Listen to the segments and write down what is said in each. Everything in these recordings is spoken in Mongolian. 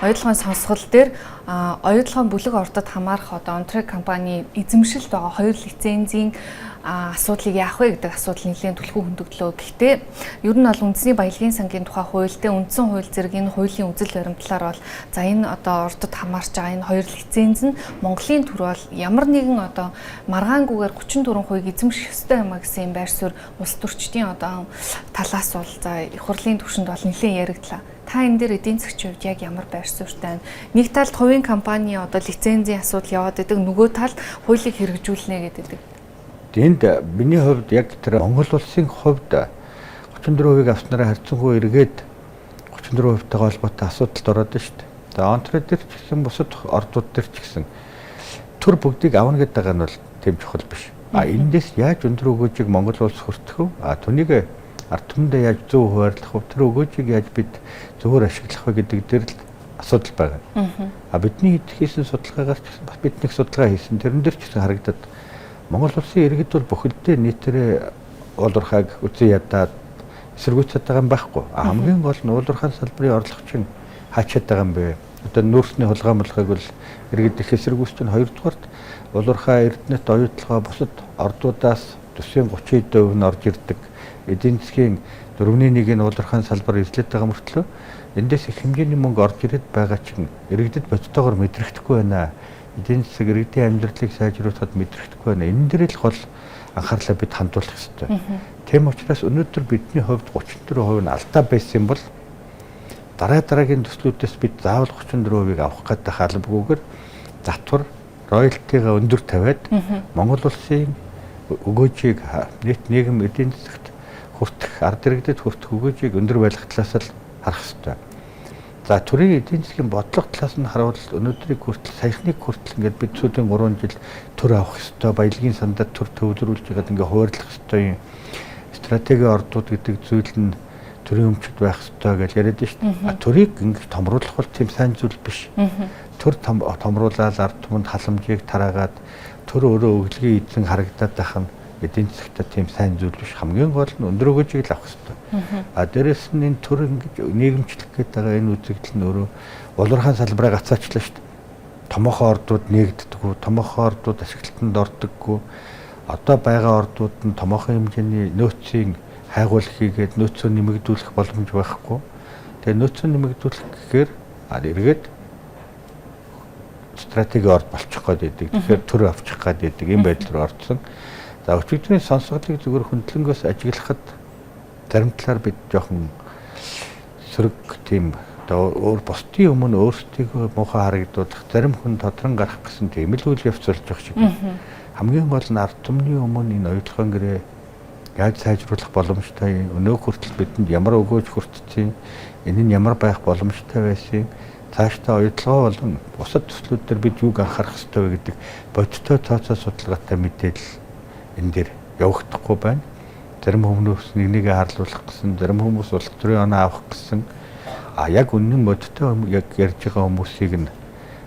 оюутлогын сонсгол дээр оюутлогын бүлэг ордод хамаарах одоо Ontrek компани эзэмшилд байгаа 2 лицензийн асуудлыг яах вэ гэдэг асуудал нэлээд түлхүү хөндөгдлөө. Гэхдээ ер нь бол үндэсний баялагын сангийн тухай хуультай үндсэн хууль зэргийн хуулийн үзэл баримтлаар бол за энэ одоо ордод хамаарч байгаа энэ 2 лиценз нь Монголын төр бол ямар нэгэн одоо маргаангүйгээр 34% эзэмших ёстой юм а гэсэн байр суурь улс төрчдийн одоо талаас бол за их хурлын түвшинд бол нэлээд яригдлаа. Та энэ дээр эдийн засгийн хувьд яг ямар байр суурьтай байна? Нэг талд хувийн компани одоо лицензийн асуудал яваад байдаг, нөгөө талд хуулийг хэрэгжүүлнэ гэдэг. Энд миний хувьд яг тэр Монгол улсын хувьд 34% авснараа харьцангуй эргээд 34%-тайгаа холбоотой асуудалд ороод байна шүү дээ. За Ontrek дээр ч гэсэн бусад ордууд дээр ч гэсэн төр бүгдийг авна гэдэг байгаа нь бол тийм чухал биш. Эндээс яаж өндөр өгөөжийг Монгол улс хүртэх вэ? Түүнийг ард түмэндээ яаж зөв хуваарлах вэ? Тэр өгөөжийг яаж бид зөвөр ашиглах вэ гэдэг дээр л асуудал байгаа. Бидний хийсэн судалгаагаар ч бас бид нэг судалгаа хийсэн. Тэрэн дээр ч гэсэн харагдаад Монгол улсын иргэд бол бүхэлдээ нийтээрээ уулуурхайг үзэн ядаад эсэргүүцээд байгаа юм байхгүй. Хамгийн гол нь уулуурхайн салбарын орлогч нь хаачаад байгаа юм бэ? Одоо нүүрсний хулгаймалгыг бол иргэд их эсэргүүцэж нь хоёрдугаарт уулуурхай эрдэнэт оюутлогоо бусад ордуудаас төсвийн 30% нь орж ирдэг. Эдийн засгийн 4/1-ийг нь уулуурхайн салбар эзлээд байгаа мөртлөө эндээс их хэмжээний мөнгө орж ирээд байгаа чинь иргэдэд бодтойгоор мэдрэгдэхгүй байна. Эдийн засаг иргэдийн амьдралыг сайжруулахад мэдрэгдэхгүй байна. Энэ дээр л гол анхаарлаа бид хандуулах ёстой. Тийм учраас өнөөдөр бидний хувьд 34% нь алдаа байсан бол дараагийн төслүүдээс бид заавал 34%-ийг авах гэдэг хаалбгүйгээр затвар, роялтигаа өндөр тавиад Монгол улсын өгөөжийг нийт нийгэм эдийн засагт хүртэх, ард иргэдэд хүртэх өгөөжийг өндөр байлгах талаас л харах ёстой. За төрийн эдийн засгийн бодлого талаас нь харуул өнөөдрийг хүртэл саяхныг хүртэл ингээд бид сүүлийн 3 жил төр авах ёстой, баялагын сандад төр төвлөрүүлж байгаад ингээд хуваарлах ёстой юм. Стратеги ордууд гэдэг зүйл нь төрийн өмчөд байх ёстой гэж яриад байна шүү дээ. Төрийг ингээд томруулах бол тийм сайн зүйл биш. Төр томруулаад ард түмэнд халамжийг тараагаад төр өөрөө өглөгийн эзэн харагдаад байх нь эдийн засгт тийм сайн зүйл биш. Хамгийн гол нь өндөр өгөөжийг л авах ёстой. Дээрээс нь энэ төр ингэж нийгэмчлэх гэдэг байгаа энэ үзэгдэл нь өөрөө уулуурхайн салбараа гацаачлаа шүү дээ. Томоохон ордууд нээгддэггүй, томоохон ордууд ашиглалтанд ордоггүй. Одоо байгаа ордууд нь томоохон хэмжээний нөөцийн хайгуул хийгээд нөөцөө нэмэгдүүлэх боломж байхгүй. Тэгээ нөөцөө нэмэгдүүлэх гэхээр эргээд стратеги орд болчих гээд байдаг. Тэгэхээр төр авчих гээд байдаг. Энэ байдал руу орсон. За өчигдрийн сонсголыг зүгээр хөндлөнгөөс ажиглахад зарим талаар бид жоохон сөрөг тийм одоо өөр бусдын өмнө өөрсдийгөө муухай харагдуулах, зарим хүн тодрон гарах гэсэн тийм л үйл явц болж байгаа шиг. Хамгийн гол нь ард түмний өмнө энэ оюутлогын гэрээ яаж сайжруулах боломжтой, өнөө хүртэл бидэнд ямар өгөөж хүртсэн, энэ нь ямар байх боломжтой байсан, цаашдаа оюутлогоо болон бусад төслүүд дээр бид юуг анхаарах ёстой вэ гэдэг бодиттой тооцоо судалгаатай мэдээлэл энэ дээр явагдахгүй байна. Зарим хүмүүс нэгнийгээ харлуулах гэсэн, зарим хүмүүс улс төрийн оноо авах гэсэн яг үнэн бодиттой яг ярьж байгаа хүмүүсийг нь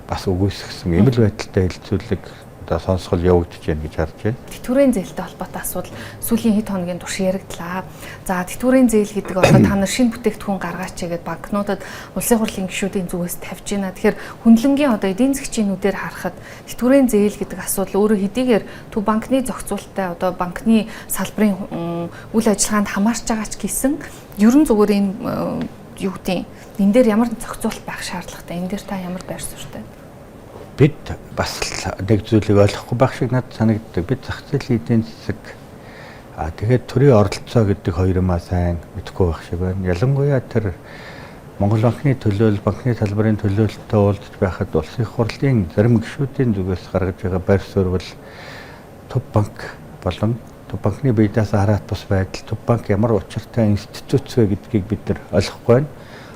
бас үгүйсгэсэн юм л байдалтай хэлцүүлэг одоо сонсгол явагдаж байна гэж харж байна. Тэтгэврийн зээлтэй холбоотой асуудал сүүлийн хэд хоногийн турш яригдлаа. За тэтгэврийн зээл гэдэг одоо та нар шинэ бүтээгдэхүүн гаргаач гэдэг банкнуудад улсын хурлын гишүүдийн зүгээс тавьж байна. Тэгэхээр хөндлөнгийн одоо эдийн засгийн нүдээр харахад тэтгэврийн зээл гэдэг асуудал өөрөө хэдийгээр төв банкны зохицуулалттай одоо банкны салбарын үйл ажиллагаанд хамаарч байгаа ч гэсэн ерөн зүгээр энэ юу гэдэг энэ дээр ямар зохицуулалт байх шаардлагатай. Энэ дээр та ямар байр суурьтай? Бид бас нэг зүйлийг ойлгохгүй байх шиг надад санагддаг. Бид зах зээлийн эдийн засаг тэгээд төрийн оролцоо гэдэг хоёр юмаа сайн мэдэхгүй байх шиг байна. Ялангуяа тэр Монгол банкны төлөөлөл, банкны салбарын төлөөлөлтөд уулзж байхад улсын хурлын зарим гишүүдийн зүгээс гаргаж байгаа байр суурь бол төв банк болон төв банкны биедээс хараат бус байдал, төв банк ямар учиртай институт вэ гэдгийг бид нар ойлгохгүй байна.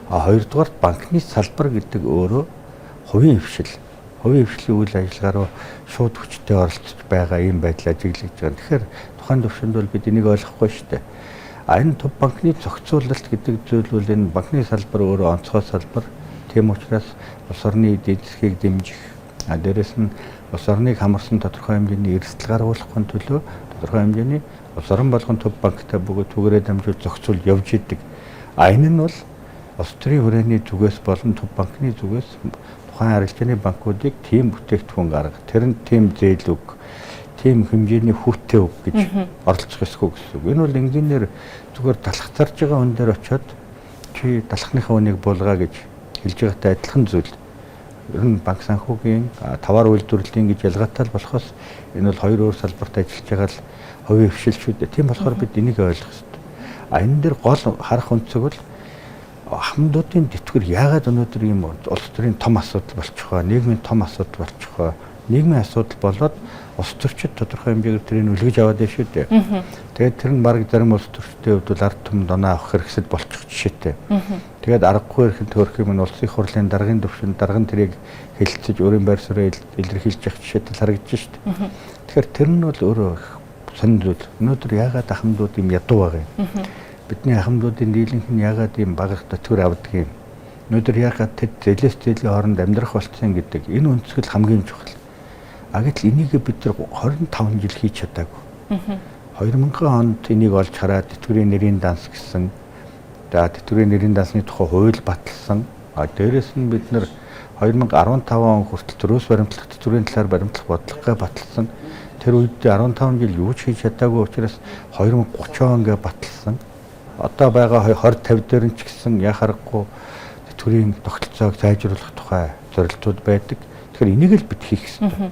Хоёрдугаар банкны салбар гэдэг өөрөө хувийн хвшлийн үйл ажиллагаа руу шууд хүчтэй оролцож байгаа ийм байдал ажиглаж байгаа. Тэгэхээр тухайн төвшөнд бол бид энийг ойлгохгүй шүү дээ. Энэ төв банкны зохицуулалт гэдэг зүйл бол энэ банкны салбар өөрөө онцгой салбар. Тийм учраас улс орны эдийн засгийг дэмжих, дээрэс нь улс орныг хамарсан тодорхой хэмжээний эрсдэл гаргуулахын төлөө тодорхой хэмжээний улс орон болгон төв банктай бөгөөд түгээрээ дамжуул зохицуул явж идэг. Энэ нь бол улс төрийн хүрээний зүгээс болон төв банкны зүгээс тухайн арилжааны банкуудыг тийм бүтээгдэхүүн гарга, тэр нь тийм зээл өг, тийм хэмжээний хүүтэй өг гэж оролцох ёсгүй гэсэн үг. Энэ бол энгийнээр зүгээр талах зарж байгаа хүн дээр очиод чи талахныхаа үнийг буулгаа гэж хэлж байгаатай адилхан зүйл. Ер нь банк санхүүгийн товар үйлдвэрлэлийн гэж ялгаатай болохоос энэ бол хоёр өөр салбарт ажиллаж байгаа л хувийн хвшил шүү дээ. Тийм болохоор бид энийг ойлгох хэрэгтэй. Энэ дээр гол харах өнцөг бол хамтдуудын тэтгэр яагаад өнөөдөр ийм улс төрийн том асуудал болчих вэ? Нийгмийн том асуудал болчих вэ? Нийгмийн асуудал болоод улс төрчид тодорхой хэмжээгээр тэрийг үлгэж аваад байна шүү дээ. Тэгээд тэр нь баг зарим улс төрчдийн хувьд бол ард түмэнд оноо авах хэрэгсэл болчих жишээтэй. Тэгээд аргагүй ихэн төрөх юм нь улсын хурлын даргын төвшөнд дарган тэрийг хэлэлцэж өөрийн байр суурийг илэрхийлж явах жишээтэй харагдаж шүү дээ. Тэгэхээр тэр нь бол өөрөө сонир зүйл. Өнөөдөр яагаад ахмадууд юм ядуу байгаа юм? Бидний ахмадуудын дийлэнх нь яагаад ийм багах төтгөр авдаг юм? Өнөөдөр яагаад тэд зэлээс зэлийн хооронд амьдрах болцсон гэдэг энэ өнцгөл хамгийн чухал. Гэтэл энийг бид нар 25 жил хийж чадаагүй. 2000 онд энийг олж хараад тэтгэврийн нэрийн данс гэсэн. Тэтгэврийн нэрийн дансны тухай хууль баталсан. Дээрээс нь бид нар 2015 он хүртэл төрөөс баримтлах тэтгэврийн талаар баримтлах бодлогоо баталсан. Тэр үед 15 жил юу ч хийж чадаагүй учраас 2030 он гээ баталсан. Одоо байгаа 2050 дээр нь ч гэсэн яа харахгүй тэтгэврийн тогтолцоог сайжруулах тухай зорилтууд байдаг. Тэгэхээр энийг л бид хийх хэрэгтэй.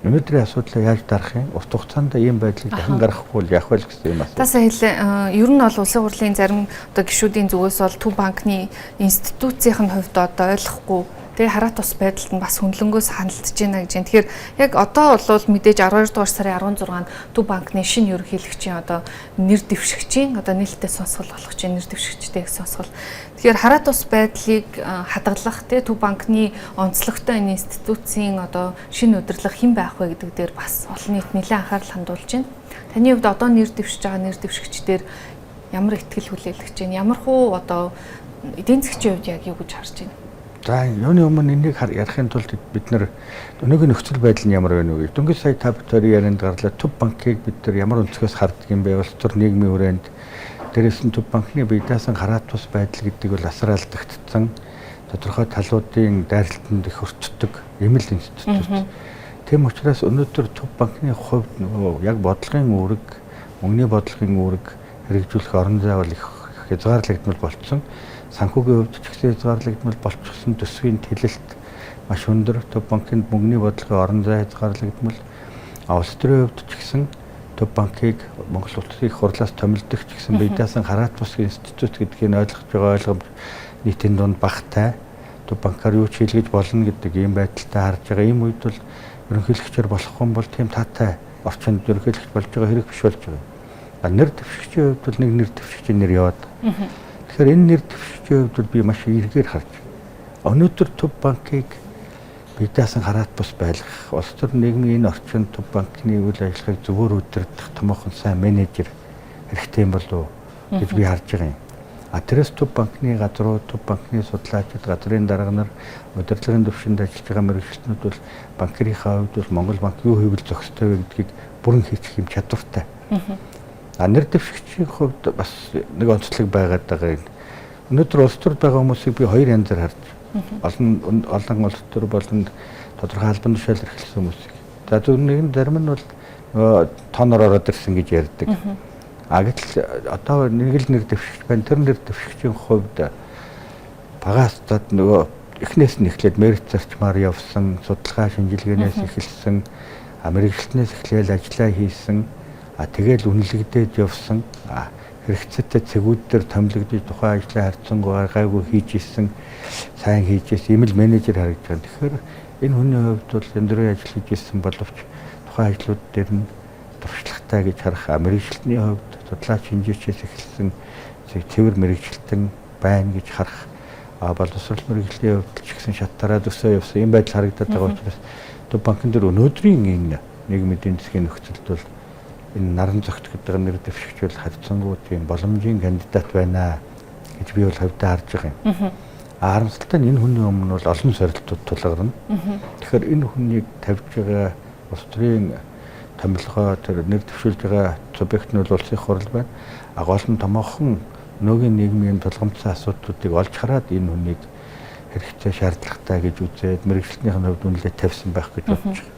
Өнөөдрийн асуудлаа яаж дарах юм? Урт хугацаанд ийм байдлыг дахин гаргахгүй бол яах вэ гэсэн юм асуу. Тасаа хэлээ. Ер нь бол улсын хурлын зарим одоо гишүүдийн зүгээс бол төв банкны институцийн хувьд одоо ойлгохгүй тэгээ хараат ус байдалд нь бас хөндлөнгөөс ханалтж байна гэж байна. Тэгэхээр яг одоо бол мэдээж 12 дугаар сарын 16-нд төв банкны шинэ ерөнхийлөгчийн одоо нэр дэвшигчийн одоо нээлттэй сонсгол болох чинь нэр дэвшигчтэй сонсгол. Тэгэхээр хараат ус байдлыг хадгалах тэгээ төв банкны онцлогтой энэ институцийн одоо шинэ удирдлага хэн байх вэ гэдэг дээр бас олон нийт нэлээд анхаарал хандуулж байна. Таны хувьд одоо нэр дэвшиж байгаа нэр дэвшигчдэр ямар ихтгэл хүлээлгэж байна? Ямар хуу одоо эдийн засгийн хувьд яг юу гэж харж байна? За юуны өмнө энийг ярихын тулд бид нар өнөөгийн нөхцөл байдал нь ямар байна вэ? Дөнгөж сая та бүхэн ярианд гарлаа төв банкыг бид нар ямар өнцгөөс хардаг юм бэ? Улс төр нийгмийн хүрээнд дээрээс нь төв банкны бие даасан хараат тус байдал гэдэг бол асар алдагдсан. Тодорхой талуудын дайралтанд их өртдөг юм л институт. Тийм учраас өнөөдөр төв банкны хувьд нөгөө яг бодлогын үүрэг, мөнгөний бодлогын үүрэг хэрэгжүүлэх орон зай бол их хязгаарлагдмал болцсон. Санхүүгийн хувьд ч гэсэн хязгаарлагдмал болчихсон төсвийн тэлэлт маш өндөр. Төв банкны мөнгөний бодлогын орон зай хязгаарлагдмал. Улс төрийн хувьд ч гэсэн төв банкыг Монгол Улсын их хурлаас томилдог ч гэсэн бие даасан хараат бус институт гэдгийг ойлгож байгаа ойлгомж нийтийн дунд багтай. Төв банкаар юу ч хийлгэж болно гэдэг ийм байдалтай харж байгаа. Ийм үед бол ерөнхийлөгчөөр болох юм бол тийм таатай орчинд ерөнхийлөгч болж байгаа хэрэг биш болж байгаа. Нэр дэвшигчийн хувьд бол нэг нэр дэвшигчийн нэр яваад. Тэгэхээр энэ нэр дэвшигчийн хувьд бол би маш эргээр харж. Өнөөдөр төв банкыг бие даасан хараат бус байлгах, улс төр нийгмийн энэ орчинд төв банкны үйл ажиллагааг зөвөр удирдах томоохон сайн менежер хэрэгтэй юм болов уу гэж би харж байгаа юм. Тэрээс төв банкны газрууд, төв банкны судлаачид, газрын дарга нар, удирдлагын төвшөнд ажиллаж байгаа мэргэжилтнүүд бол банкирийнхаа хувьд бол Монгол банк юу хийвэл зохистой вэ гэдгийг бүрэн хийчих юм чадвартай. Нэр дэвшигчийн хувьд бас нэг онцлог байгаад байгаа юм. Өнөөдөр улс төрд байгаа хүмүүсийг би хоёр янзаар харж. Олон улс төр болон тодорхой албан тушаал эрхэлсэн хүмүүсийг. За зөвхөн зарим нь бол тоноор ороод ирсэн гэж ярьдаг. Гэтэл одоо нэг л нэр дэвшигч байна. Тэр нэр дэвшигчийн хувьд багаас нөгөө эхнээс нь эхлээд мерит зарчмаар явсан, судалгаа шинжилгээнээс эхэлсэн, мэргэжилтнээс эхлээл ажиллаа хийсэн, тэгэл үнэлэгдээд явсан, хэрэгцээтэй цэгүүдээр томилогдож тухайн ажлаа харьцангуй гайгүй хийж исэн, сайн хийж исэн ийм л менежер харагдаж байгаа. Тэгэхээр энэ хүний хувьд бол яндрын ажил хийж исэн боловч тухайн ажлууд дээр нь туршлагатай гэж харах, мэргэжилтний хувьд судлаач шинжээчээс эхэлсэн цэвэр мэргэжилтэн байна гэж харах, боловсрол мэргэжлийн хувьд ч гэсэн шаттараа төсөө явсан ийм байдал харагдаад байгаа учраас төв банкн дээр өнөөдрийн энэ нийгмийн эдийн засгийн нөхцөлд бол энэ наран зогт гэдэг нэр дэвшигч бол харьцангуй тийм боломжийн кандидат байна гэж би бол хувьдаа харж байгаа юм. Харамсалтай нь энэ хүний өмнө бол олон сорилтууд тулгарна. Тэгэхээр энэ хүнийг тавьж байгаа улс төрийн томилгоо тэр нэр дэвшүүлж байгаа субъект нь бол улсын хурал байна. Гол нь томоохон Нөгөөгийн нийгмийн тулгамдсан асуудлуудыг олж хараад энэ хүнийг хэрэгтэй шаардлагатай гэж үзээд мэрэгчлэнийх нь хувьд үнэлээд тавьсан байх гэж бодож байна.